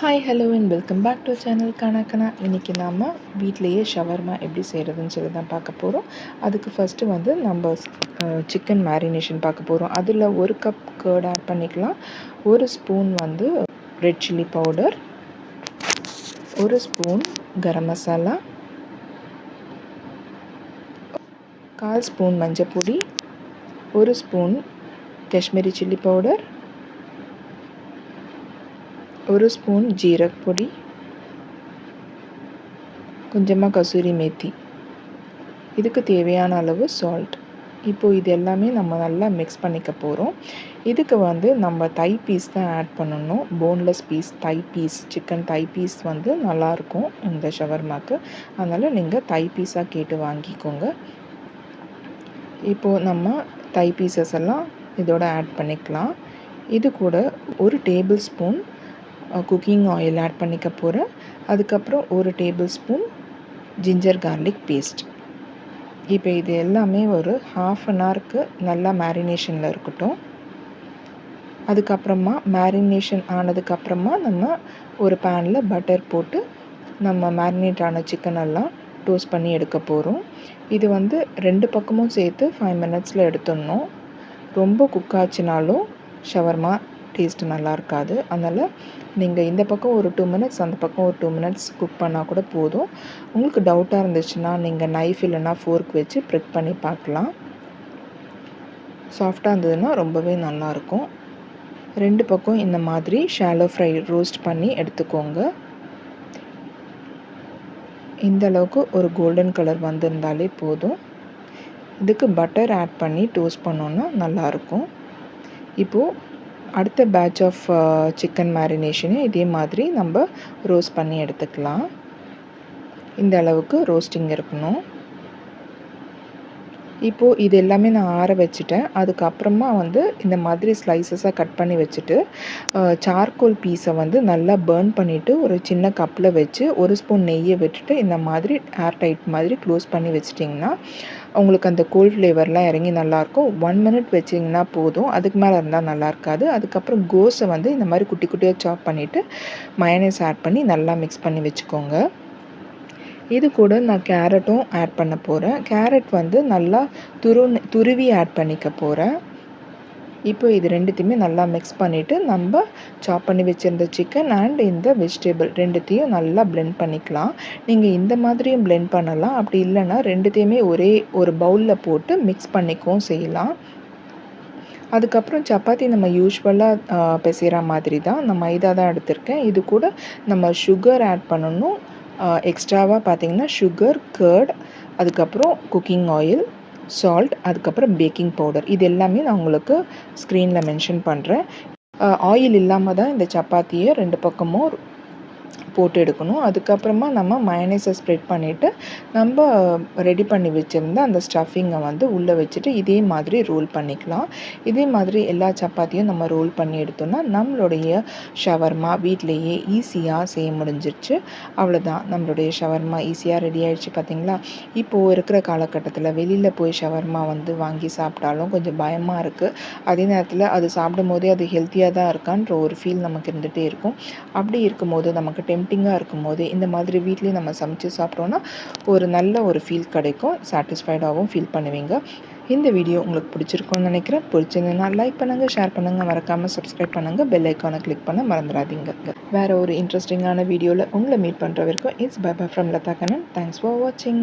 Hi, hello and welcome back to channel Kanakana. இன்னைக்கு நாம வீட்லயே ஷவர்மா எப்படி செய்யறதுன்னு சொல்லி தான் பார்க்க போறோம். அதுக்கு ஃபர்ஸ்ட் வந்து நம்ம சிக்கன் மேரினேஷன் பார்க்க போறோம். அதுல 1 கப் கர்ட் ஆட் பண்ணிக்கலாம். 1 ஸ்பூன் வந்து red chilli powder, 1 spoon garam masala, 1/4 spoon மஞ்சள் பொடி, 1 spoon kashmiiri chilli powder, 1 spoon ஜீரக பொடி, கொஞ்சமாக கசூரி மேத்தி, இதுக்கு தேவையான அளவு சால்ட். இப்போது இது எல்லாமே நம்ம நல்லா மிக்ஸ் பண்ணிக்க போகிறோம். இதுக்கு வந்து நம்ம தை பீஸ் தான் ஆட் பண்ணணும். போன்லெஸ் பீஸ், தை பீஸ், சிக்கன் தை பீஸ் வந்து நல்லாயிருக்கும் இந்த ஷவர்மாக்கு. அதனால் நீங்கள் தை பீஸாக கேட்டு வாங்கிக்கோங்க. இப்போது நம்ம தை பீசஸ் எல்லாம் இதோட ஆட் பண்ணிக்கலாம். இது கூட 1 tablespoon cooking oil add பண்ணிக்க போகிறேன். அதுக்கப்புறம் 1 tablespoon ginger garlic paste. இப்போ இது எல்லாமே ஒரு 1/2 அன் ஹவருக்கு நல்லா மேரினேஷனில் இருக்கட்டும். அதுக்கப்புறமா மேரினேஷன் ஆனதுக்கப்புறமா நம்ம ஒரு பேனில் பட்டர் போட்டு நம்ம மேரினேட் ஆன சிக்கன் எல்லாம் டோஸ்ட் பண்ணி எடுக்க போகிறோம். இது வந்து 2 பக்கமும் சேர்த்து 5 மினிட்ஸில் எடுத்துடணும். ரொம்ப குக் ஆச்சுனாலும் ஷவர்மா டேஸ்ட்டு நல்லா இருக்காது. அதனால் நீங்கள் இந்த பக்கம் ஒரு 2 மினிட்ஸ், அந்த பக்கம் ஒரு 2 மினிட்ஸ் குக் பண்ணால் கூட போதும். உங்களுக்கு டவுட்டாக இருந்துச்சுன்னா நீங்கள் நைஃப் இல்லைன்னா ஃபோர்க் வச்சு ப்ரிக் பண்ணி பார்க்கலாம். சாஃப்டாக இருந்ததுன்னா ரொம்பவே நல்லாயிருக்கும். 2 பக்கம் இந்த மாதிரி ஷாலோ ஃப்ரை ரோஸ்ட் பண்ணி எடுத்துக்கோங்க. இந்த அளவுக்கு ஒரு கோல்டன் கலர் வந்திருந்தாலே போதும். இதுக்கு பட்டர் ஆட் பண்ணி டோஸ்ட் பண்ணோன்னா நல்லாயிருக்கும். இப்போது அடுத்த பேட்ச் ஆஃப் சிக்கன் மேரினேஷனை இதே மாதிரி நம்ம ரோஸ்ட் பண்ணி எடுத்துக்கலாம். இந்த அளவுக்கு ரோஸ்டிங் இருக்கணும். இப்போது இது எல்லாமே நான் ஆற வச்சுட்டேன். அதுக்கப்புறமா வந்து இந்த மாதிரி ஸ்லைசஸாக கட் பண்ணி வச்சுட்டு சார்கோல் பீஸை வந்து நல்லா பர்ன் பண்ணிவிட்டு ஒரு சின்ன கப்பில் வச்சு 1 ஸ்பூன் நெய்யை விட்டுட்டு இந்த மாதிரி ஏர் டைட் மாதிரி க்ளோஸ் பண்ணி வச்சிட்டிங்கன்னா உங்களுக்கு அந்த கோல்ட் ஃப்ளேவர்லாம் இறங்கி நல்லாயிருக்கும். 1 மினிட் வச்சிங்கன்னா போதும். அதுக்கு மேலே இருந்தால் நல்லா இருக்காது. அதுக்கப்புறம் கோஸை வந்து இந்த மாதிரி குட்டி குட்டியாக சாப் பண்ணிவிட்டு மயோனைஸ் ஆட் பண்ணி நல்லா மிக்ஸ் பண்ணி வச்சுக்கோங்க. இது கூட நான் கேரட்டும் ஆட் பண்ண போகிறேன். கேரட் வந்து நல்லா துருவி ஆட் பண்ணிக்க போகிறேன். இப்போ இது ரெண்டுத்தையுமே நல்லா மிக்ஸ் பண்ணிவிட்டு நம்ம சாப் பண்ணி வச்சுருந்த சிக்கன் அண்ட் இந்த வெஜிடபிள் ரெண்டுத்தையும் நல்லா பிளெண்ட் பண்ணிக்கலாம். நீங்கள் இந்த மாதிரியும் பிளெண்ட் பண்ணலாம். அப்படி இல்லைன்னா ரெண்டுத்தையுமே ஒரே ஒரு பவுலில் போட்டு மிக்ஸ் பண்ணிக்கவும் செய்யலாம். அதுக்கப்புறம் சப்பாத்தி நம்ம யூஸ்வலாக பிசைகிற மாதிரி தான் நான் மைதா தான் எடுத்திருக்கேன். இது கூட நம்ம சுகர் ஆட் பண்ணணும். எக்ஸ்ட்ராவாக பார்த்திங்கன்னா சுகர், கர்ட், அதுக்கப்புறம் குக்கிங் ஆயில், சால்ட், அதுக்கப்புறம் பேக்கிங் பவுடர். இது எல்லாமே நான் உங்களுக்கு ஸ்க்ரீனில் மென்ஷன் பண்ணுறேன். ஆயில் இல்லாமல் தான் இந்த சப்பாத்தியை 2 பக்கமும் போட்டு எடுக்கணும். அதுக்கப்புறமா நம்ம மயோனைஸை ஸ்ப்ரெட் பண்ணிவிட்டு நம்ம ரெடி பண்ணி வச்சுருந்த அந்த ஸ்டஃபிங்கை வந்து உள்ளே வச்சுட்டு இதே மாதிரி ரோல் பண்ணிக்கலாம். இதே மாதிரி எல்லா சப்பாத்தியும் நம்ம ரோல் பண்ணி எடுத்தோம்னா நம்மளுடைய ஷவர்மா வீட்டிலையே ஈஸியாக செய்ய முடிஞ்சிருச்சு. அவ்வளோதான், நம்மளுடைய ஷவர்மா ஈஸியாக ரெடி ஆகிடுச்சு. பார்த்திங்களா? இப்போது இருக்கிற காலகட்டத்தில் வெளியில் போய் ஷவர்மா வந்து வாங்கி சாப்பிட்டாலும் கொஞ்சம் பயமாக இருக்குது. அதே நேரத்தில் அது சாப்பிடும் போதே அது ஹெல்த்தியாக தான் இருக்கான்ற ஒரு ஃபீல் நமக்கு இருந்துகிட்டே இருக்கும். அப்படி இருக்கும்போது நமக்கு டெம்டிங்காக இருக்கும்போது இந்த மாதிரி வீட்லேயும் நம்ம சமைச்சு சாப்பிட்டோன்னா ஒரு நல்ல ஒரு ஃபீல் கிடைக்கும். சாட்டிஸ்ஃபைடாகவும் ஃபீல் பண்ணுவீங்க. இந்த வீடியோ உங்களுக்கு பிடிச்சிருக்கும்னு நினைக்கிறேன். பிடிச்சிருந்ததுன்னா லைக் பண்ணுங்கள், ஷேர் பண்ணுங்கள், மறக்காமல் சப்ஸ்கிரைப் பண்ணுங்கள், பெல் ஐக்கானை கிளிக் பண்ண மறந்துடாதீங்க. வேறு ஒரு இன்ட்ரெஸ்டிங்கான வீடியோவில் உங்களை மீட் பண்ணுற வரைக்கும் it's bye bye from Latha Kannan. Thanks for வாட்சிங்.